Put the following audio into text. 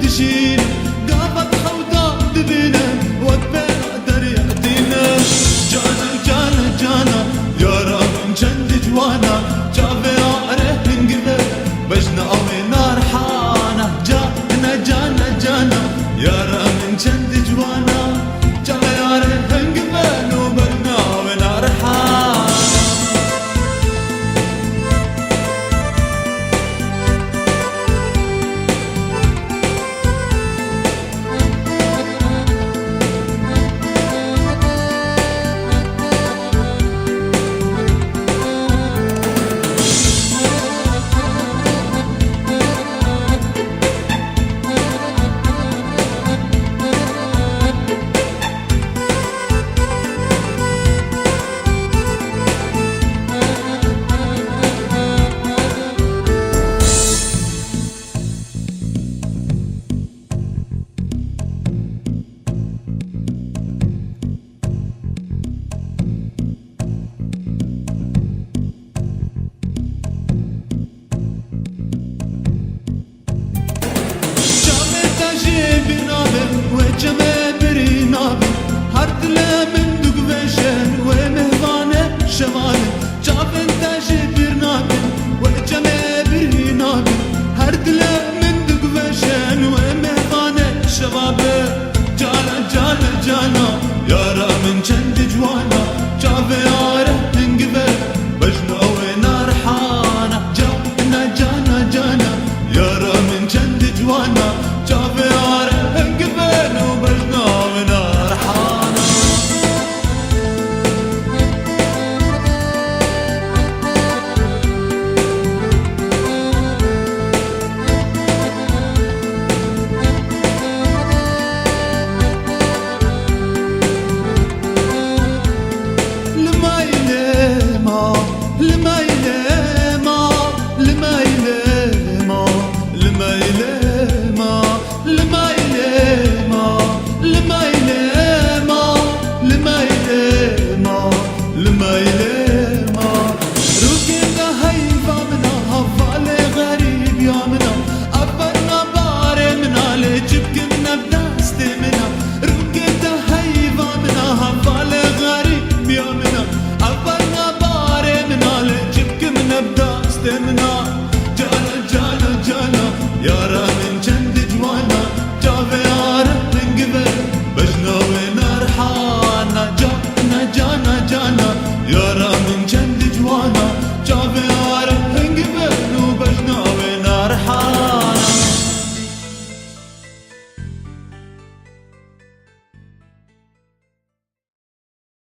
دشين قافت خودا دبنا وقبنا درياتنا جانا جانا جانا يا رب جند جوانا جافي عره انقذ بجنا أوي نار حانا جانا جانا جانا يا رب جند جوانا جافي عره انقذ وبجنا أوي نار حانا وجمع برينابي هرد من دق بشن ومهضانة شمال جابن تاجي برنابي وجمع برينابي هرد من دق بشن ومهضانة شباب جانا جانا جانا يارا من جند جوانا جابي ياره انقبل بجنا وينار حانا جانا جانا جانا يارا من جند جوانا